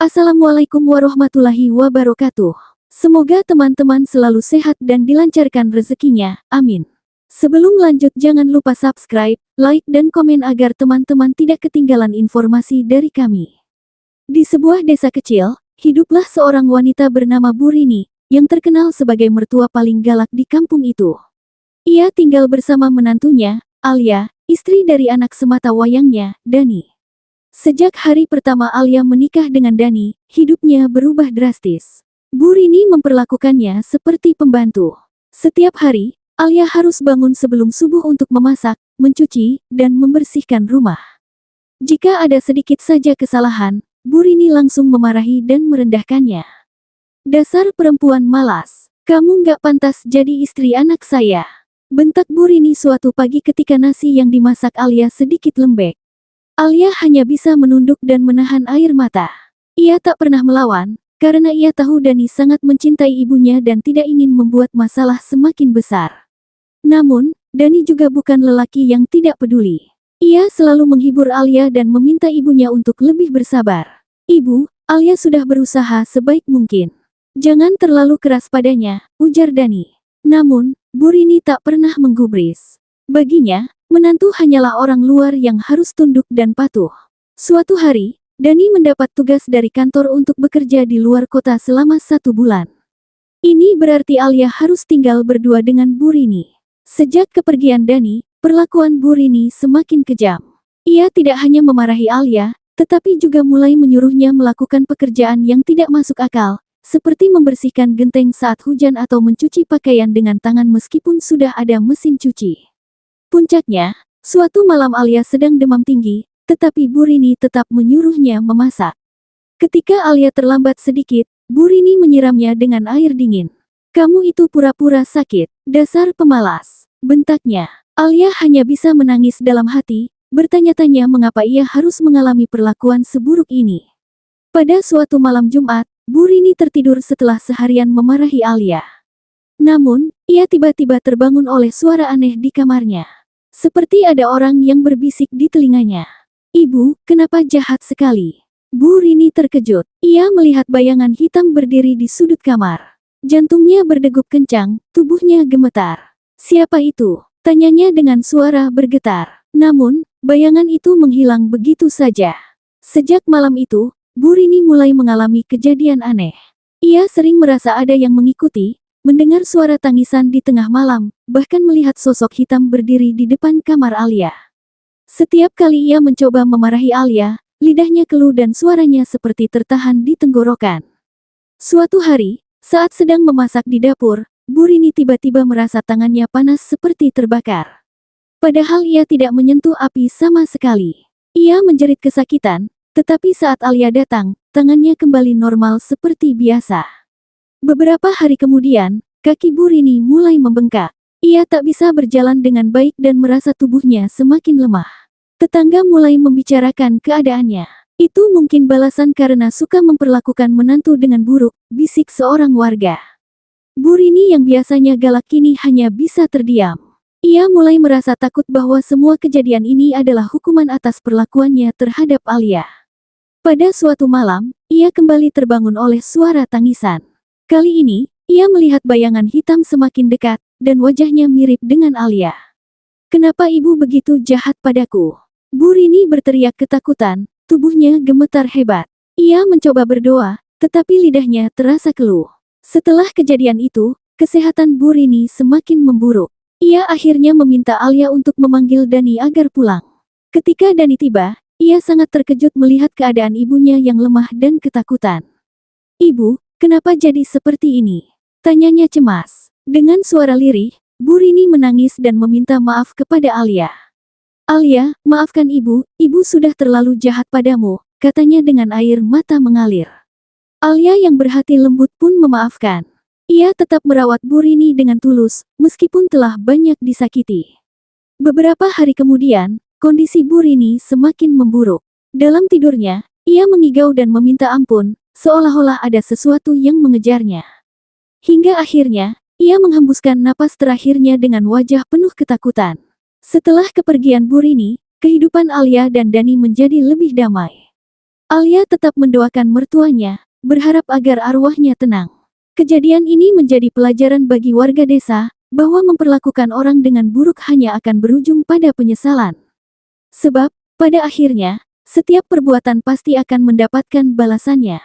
Assalamualaikum warahmatullahi wabarakatuh. Semoga teman-teman selalu sehat dan dilancarkan rezekinya, amin. Sebelum lanjut jangan lupa subscribe, like dan komen agar teman-teman tidak ketinggalan informasi dari kami. Di sebuah desa kecil, hiduplah seorang wanita bernama Bu Rini, yang terkenal sebagai mertua paling galak di kampung itu. Ia tinggal bersama menantunya, Alia, istri dari anak semata wayangnya, Dani. Sejak hari pertama Alia menikah dengan Dani, hidupnya berubah drastis. Bu Rini memperlakukannya seperti pembantu. Setiap hari, Alia harus bangun sebelum subuh untuk memasak, mencuci, dan membersihkan rumah. Jika ada sedikit saja kesalahan, Bu Rini langsung memarahi dan merendahkannya. "Dasar perempuan malas, kamu nggak pantas jadi istri anak saya," bentak Bu Rini suatu pagi ketika nasi yang dimasak Alia sedikit lembek. Alia hanya bisa menunduk dan menahan air mata. Ia tak pernah melawan, karena ia tahu Dani sangat mencintai ibunya dan tidak ingin membuat masalah semakin besar. Namun, Dani juga bukan lelaki yang tidak peduli. Ia selalu menghibur Alia dan meminta ibunya untuk lebih bersabar. "Ibu, Alia sudah berusaha sebaik mungkin. Jangan terlalu keras padanya," ujar Dani. Namun, Bu Rini tak pernah menggubris. Baginya, menantu hanyalah orang luar yang harus tunduk dan patuh. Suatu hari, Dani mendapat tugas dari kantor untuk bekerja di luar kota selama 1 bulan. Ini berarti Alia harus tinggal berdua dengan Bu Rini. Sejak kepergian Dani, perlakuan Bu Rini semakin kejam. Ia tidak hanya memarahi Alia, tetapi juga mulai menyuruhnya melakukan pekerjaan yang tidak masuk akal, seperti membersihkan genteng saat hujan atau mencuci pakaian dengan tangan meskipun sudah ada mesin cuci. Puncaknya, suatu malam Alia sedang demam tinggi, tetapi Bu Rini tetap menyuruhnya memasak. Ketika Alia terlambat sedikit, Bu Rini menyiramnya dengan air dingin. "Kamu itu pura-pura sakit, dasar pemalas," bentaknya. Alia hanya bisa menangis dalam hati, bertanya-tanya mengapa ia harus mengalami perlakuan seburuk ini. Pada suatu malam Jumat, Bu Rini tertidur setelah seharian memarahi Alia. Namun, ia tiba-tiba terbangun oleh suara aneh di kamarnya. Seperti ada orang yang berbisik di telinganya. "Ibu, kenapa jahat sekali?" Bu Rini terkejut. Ia melihat bayangan hitam berdiri di sudut kamar. Jantungnya berdegup kencang, tubuhnya gemetar. "Siapa itu?" tanyanya dengan suara bergetar. Namun, bayangan itu menghilang begitu saja. Sejak malam itu, Bu Rini mulai mengalami kejadian aneh. Ia sering merasa ada yang mengikuti, mendengar suara tangisan di tengah malam, bahkan melihat sosok hitam berdiri di depan kamar Alia. Setiap kali ia mencoba memarahi Alia, lidahnya keluh dan suaranya seperti tertahan di tenggorokan. Suatu hari, saat sedang memasak di dapur, Bu Rini tiba-tiba merasa tangannya panas seperti terbakar. Padahal ia tidak menyentuh api sama sekali. Ia menjerit kesakitan, tetapi saat Alia datang, tangannya kembali normal seperti biasa. Beberapa hari kemudian, kaki Bu Rini mulai membengkak. Ia tak bisa berjalan dengan baik dan merasa tubuhnya semakin lemah. Tetangga mulai membicarakan keadaannya. "Itu mungkin balasan karena suka memperlakukan menantu dengan buruk," bisik seorang warga. Bu Rini yang biasanya galak kini hanya bisa terdiam. Ia mulai merasa takut bahwa semua kejadian ini adalah hukuman atas perlakuannya terhadap Alia. Pada suatu malam, ia kembali terbangun oleh suara tangisan. Kali ini, ia melihat bayangan hitam semakin dekat, dan wajahnya mirip dengan Alia. "Kenapa ibu begitu jahat padaku?" Bu Rini berteriak ketakutan, tubuhnya gemetar hebat. Ia mencoba berdoa, tetapi lidahnya terasa keluh. Setelah kejadian itu, kesehatan Bu Rini semakin memburuk. Ia akhirnya meminta Alia untuk memanggil Dani agar pulang. Ketika Dani tiba, ia sangat terkejut melihat keadaan ibunya yang lemah dan ketakutan. "Ibu, kenapa jadi seperti ini?" tanyanya cemas. Dengan suara lirih, Bu Rini menangis dan meminta maaf kepada Alia. "Alia, maafkan ibu sudah terlalu jahat padamu," katanya dengan air mata mengalir. Alia yang berhati lembut pun memaafkan. Ia tetap merawat Bu Rini dengan tulus, meskipun telah banyak disakiti. Beberapa hari kemudian, kondisi Bu Rini semakin memburuk. Dalam tidurnya, ia mengigau dan meminta ampun, seolah-olah ada sesuatu yang mengejarnya. Hingga akhirnya, ia menghembuskan napas terakhirnya dengan wajah penuh ketakutan. Setelah kepergian Bu Rini, kehidupan Alia dan Dani menjadi lebih damai. Alia tetap mendoakan mertuanya, berharap agar arwahnya tenang. Kejadian ini menjadi pelajaran bagi warga desa, bahwa memperlakukan orang dengan buruk hanya akan berujung pada penyesalan. Sebab, pada akhirnya, setiap perbuatan pasti akan mendapatkan balasannya.